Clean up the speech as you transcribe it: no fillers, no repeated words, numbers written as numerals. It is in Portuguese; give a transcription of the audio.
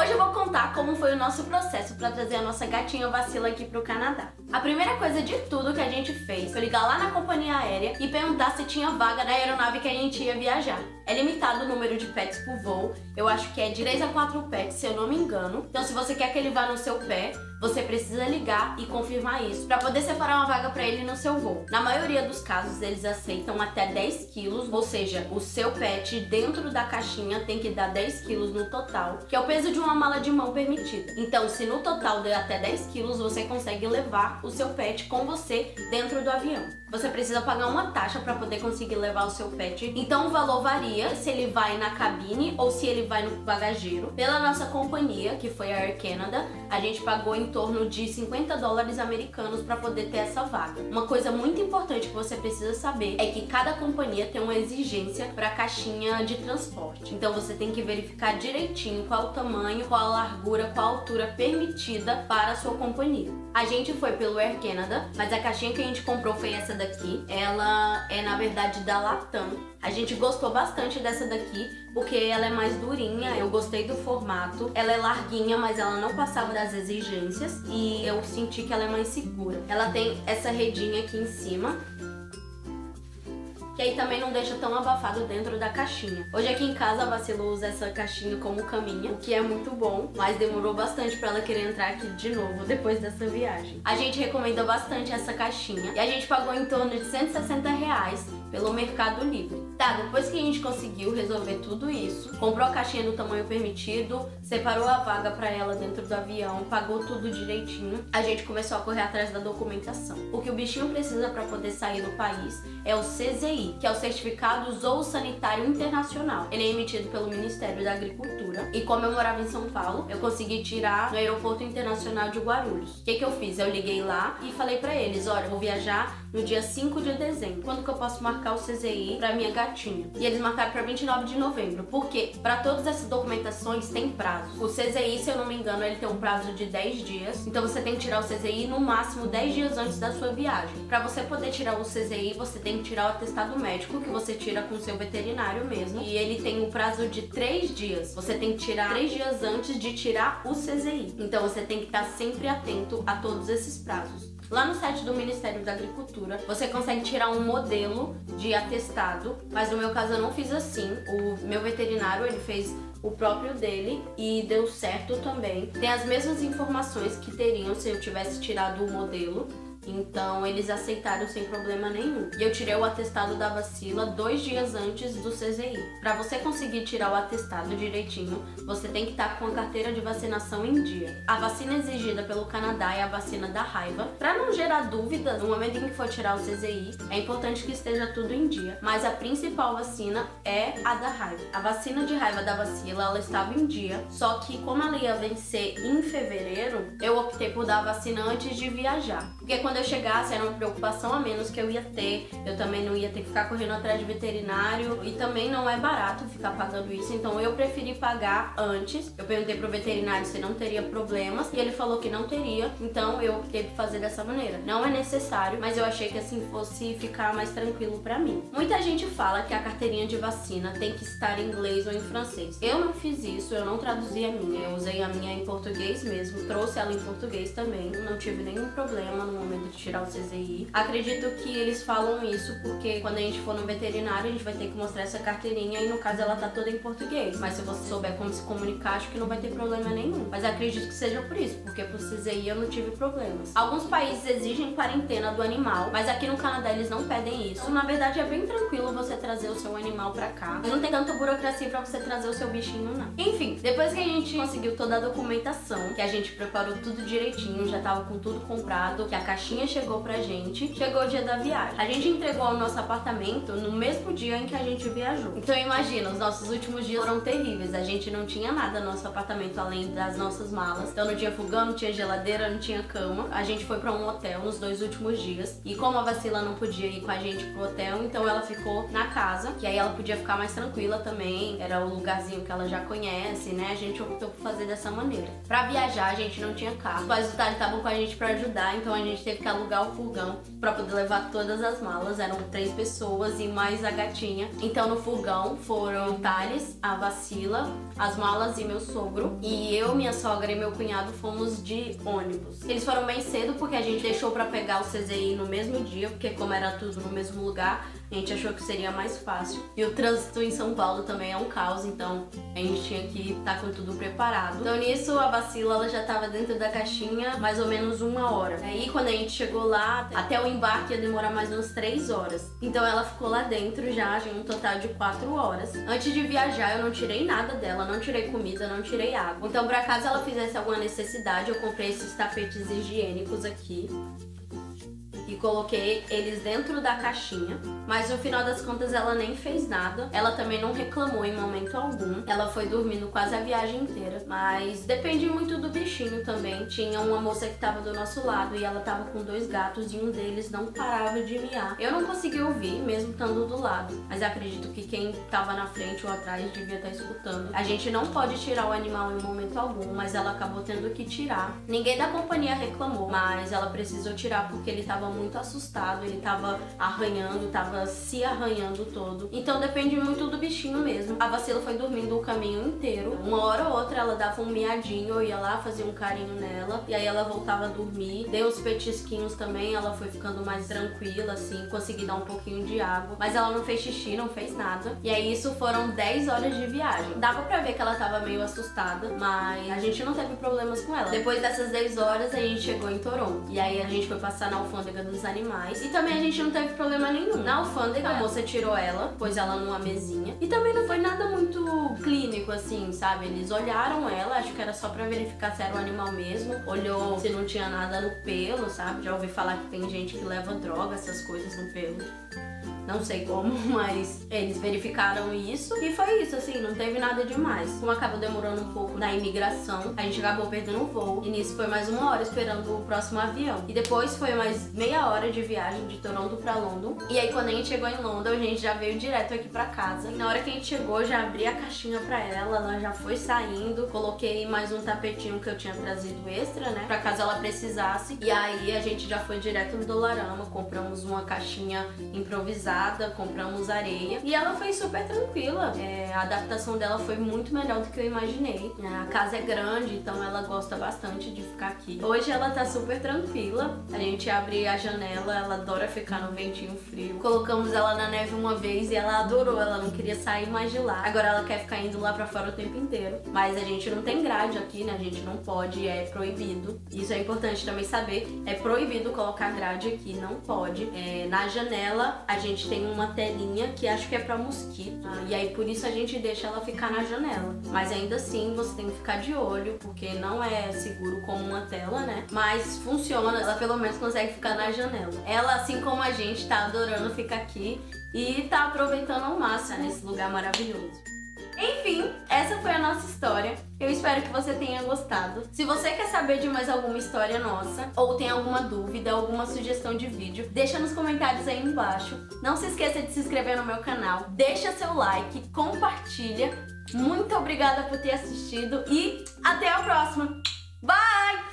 Hoje eu vou contar como foi o nosso processo para trazer a nossa gatinha Vacila aqui pro Canadá. A primeira coisa de tudo que a gente fez foi ligar lá na companhia aérea e perguntar se tinha vaga na aeronave que a gente ia viajar. É limitado o número de pets por voo, eu acho que é de 3 a 4 pets, se eu não me engano. Então se você quer que ele vá no seu pé, você precisa ligar e confirmar isso para poder separar uma vaga para ele no seu voo. Na maioria dos casos, eles aceitam até 10 quilos, ou seja, o seu pet dentro da caixinha tem que dar 10 quilos no total, que é o peso de uma mala de mão permitida. Então, se no total der até 10 quilos, você consegue levar o seu pet com você dentro do avião. Você precisa pagar uma taxa para poder conseguir levar o seu pet, então o valor varia se ele vai na cabine ou se ele vai no bagageiro. Pela nossa companhia, que foi a Air Canada, a gente pagou em torno de 50 dólares americanos para poder ter essa vaga. Uma coisa muito importante que você precisa saber é que cada companhia tem uma exigência para a caixinha de transporte. Então você tem que verificar direitinho qual o tamanho, qual a largura, qual a altura permitida para a sua companhia. A gente foi pelo Air Canada, mas a caixinha que a gente comprou foi essa daqui. Ela é na verdade da Latam. A gente gostou bastante dessa daqui porque ela é mais durinha, eu gostei do formato. Ela é larguinha, mas ela não passava das exigências e eu senti que ela é mais segura. Ela tem essa redinha aqui em cima, que aí também não deixa tão abafado dentro da caixinha. Hoje aqui em casa a Vacila usa essa caixinha como caminha, o que é muito bom, mas demorou bastante pra ela querer entrar aqui de novo depois dessa viagem. A gente recomenda bastante essa caixinha e a gente pagou em torno de 160 reais pelo Mercado Livre. Tá, depois que a gente conseguiu resolver tudo isso, comprou a caixinha do tamanho permitido, separou a vaga pra ela dentro do avião, pagou tudo direitinho, a gente começou a correr atrás da documentação. O que o bichinho precisa pra poder sair do país é o CZI, que é o Certificado Zoossanitário Internacional. Ele é emitido pelo Ministério da Agricultura. E como eu morava em São Paulo, eu consegui tirar no Aeroporto Internacional de Guarulhos. O que eu fiz? Eu liguei lá e falei pra eles, olha, eu vou viajar no dia 5 de dezembro. Quando que eu posso marcar o CZI pra minha gatinha? E eles marcaram pra 29 de novembro. Por quê? Pra todas essas documentações tem prazo. O CZI, se eu não me engano, ele tem um prazo de 10 dias. Então você tem que tirar o CZI no máximo 10 dias antes da sua viagem. Pra você poder tirar o CZI, você tem que tirar o atestado médico, que você tira com o seu veterinário mesmo. E ele tem um prazo de 3 dias. Você tem que tirar 3 dias antes de tirar o CZI. Então você tem que estar sempre atento a todos esses prazos. Lá no site do Ministério da Agricultura, você consegue tirar um modelo de atestado, mas no meu caso eu não fiz assim. O meu veterinário, ele fez o próprio dele e deu certo também. Tem as mesmas informações que teriam se eu tivesse tirado o modelo. Então eles aceitaram sem problema nenhum. E eu tirei o atestado da Vacila 2 dias antes do CZI. Para você conseguir tirar o atestado direitinho, você tem que estar com a carteira de vacinação em dia. A vacina exigida pelo Canadá é a vacina da raiva. Para não gerar dúvidas, no momento em que for tirar o CZI, é importante que esteja tudo em dia. Mas a principal vacina é a da raiva. A vacina de raiva da Vacila, ela estava em dia, só que como ela ia vencer em fevereiro, eu optei por dar a vacina antes de viajar. Porque quando eu chegasse era uma preocupação a menos que eu ia ter, eu também não ia ter que ficar correndo atrás de veterinário e também não é barato ficar pagando isso, então eu preferi pagar antes. Eu perguntei pro veterinário se não teria problemas e ele falou que não teria, então eu optei por fazer dessa maneira. Não é necessário, mas eu achei que assim fosse ficar mais tranquilo pra mim. Muita gente fala que a carteirinha de vacina tem que estar em inglês ou em francês. Eu não fiz isso, eu não traduzi a minha, eu usei a minha em português mesmo, trouxe ela em português também, não tive nenhum problema no momento de tirar o CZI. Acredito que eles falam isso porque quando a gente for no veterinário a gente vai ter que mostrar essa carteirinha e no caso ela tá toda em português. Mas se você souber como se comunicar, acho que não vai ter problema nenhum. Mas acredito que seja por isso, porque pro CZI eu não tive problemas. Alguns países exigem quarentena do animal, mas aqui no Canadá eles não pedem isso. Na verdade é bem tranquilo você trazer o seu animal pra cá. Não tem tanta burocracia pra você trazer o seu bichinho, não. Enfim, depois que a gente conseguiu toda a documentação, que a gente preparou tudo direitinho, já tava com tudo comprado, que a caixinha chegou pra gente, chegou o dia da viagem. A gente entregou o nosso apartamento no mesmo dia em que a gente viajou. Então imagina, os nossos últimos dias foram terríveis. A gente não tinha nada no nosso apartamento além das nossas malas. Então não tinha fogão, não tinha geladeira, não tinha cama. A gente foi pra um hotel nos 2 últimos dias. E como a Vacila não podia ir com a gente pro hotel, então ela ficou na casa, que aí ela podia ficar mais tranquila também. Era o lugarzinho que ela já conhece, né? A gente optou por fazer dessa maneira. Pra viajar, a gente não tinha carro. Os pais do Tali estavam com a gente pra ajudar, então a gente teve teve que alugar o furgão pra poder levar todas as malas. Eram 3 pessoas e mais a gatinha. Então no furgão foram o Thales, a Vacila, as malas e meu sogro. E eu, minha sogra e meu cunhado fomos de ônibus. Eles foram bem cedo porque a gente deixou pra pegar o CZI no mesmo dia, porque como era tudo no mesmo lugar, a gente achou que seria mais fácil. E o trânsito em São Paulo também é um caos, então a gente tinha que estar com tudo preparado. Então nisso a Vacila ela já estava dentro da caixinha mais ou menos 1 hora. Aí quando a gente chegou lá, até o embarque ia demorar mais umas 3 horas. Então ela ficou lá dentro já um total de 4 horas. Antes de viajar eu não tirei nada dela, não tirei comida, não tirei água. Então pra caso ela fizesse alguma necessidade, eu comprei esses tapetes higiênicos aqui e coloquei eles dentro da caixinha, mas no final das contas ela nem fez nada. Ela também não reclamou em momento algum. Ela foi dormindo quase a viagem inteira, mas depende muito do bichinho também. Tinha uma moça que tava do nosso lado e ela tava com 2 gatos e um deles não parava de miar. Eu não consegui ouvir, mesmo estando do lado, mas acredito que quem tava na frente ou atrás devia estar escutando. A gente não pode tirar o animal em momento algum, mas ela acabou tendo que tirar. Ninguém da companhia reclamou, mas ela precisou tirar porque ele tava muito assustado, ele tava arranhando, tava se arranhando todo. Então depende muito do bichinho mesmo. A Vacila foi dormindo o caminho inteiro. Uma hora ou outra ela dava um miadinho, eu ia lá, fazia um carinho nela, e aí ela voltava a dormir. Dei uns petisquinhos também, ela foi ficando mais tranquila, assim, consegui dar um pouquinho de água. Mas ela não fez xixi, não fez nada. E aí isso foram 10 horas de viagem. Dava pra ver que ela tava meio assustada, mas a gente não teve problemas com ela. Depois dessas 10 horas a gente chegou em Toronto. E aí a gente foi passar na alfândega dos animais. E também a gente não teve problema nenhum. Na alfândega, a moça tirou ela, pôs ela numa mesinha. E também não foi nada muito clínico, assim, sabe? Eles olharam ela, acho que era só pra verificar se era um animal mesmo. Olhou se não tinha nada no pelo, sabe? Já ouvi falar que tem gente que leva droga, essas coisas no pelo. Não sei como, mas eles verificaram isso e foi isso, assim, não teve nada demais. Como acabou demorando um pouco na imigração, a gente acabou perdendo o voo. E nisso foi mais 1 hora esperando o próximo avião. E depois foi mais meia hora de viagem de Toronto pra London. E aí quando a gente chegou em London, a gente já veio direto aqui pra casa. E na hora que a gente chegou, já abri a caixinha pra ela já foi saindo. Coloquei mais um tapetinho que eu tinha trazido extra, né, pra caso ela precisasse. E aí a gente já foi direto no Dollarama, compramos uma caixinha improvisada, compramos areia e ela foi super tranquila. A adaptação dela foi muito melhor do que eu imaginei. A casa é grande, então ela gosta bastante de ficar aqui. Hoje ela tá super tranquila. A gente abre a janela, ela adora ficar no ventinho frio. Colocamos ela na neve uma vez e ela adorou, ela não queria sair mais de lá. Agora ela quer ficar indo lá pra fora o tempo inteiro. Mas a gente não tem grade aqui, né? A gente não pode, é proibido. Isso é importante também saber. É proibido colocar grade aqui, não pode. Na janela a gente tem uma telinha que acho que é pra mosquito. E aí por isso a gente deixa ela ficar na janela. Mas ainda assim você tem que ficar de olho, porque não é seguro como uma tela, né? Mas funciona, ela pelo menos consegue ficar na janela. Ela, assim como a gente, tá adorando ficar aqui e tá aproveitando ao máximo esse lugar maravilhoso. Enfim, essa foi a nossa história. Eu espero que você tenha gostado. Se você quer saber de mais alguma história nossa, ou tem alguma dúvida, alguma sugestão de vídeo, deixa nos comentários aí embaixo. Não se esqueça de se inscrever no meu canal, deixa seu like, compartilha. Muito obrigada por ter assistido e até a próxima. Bye!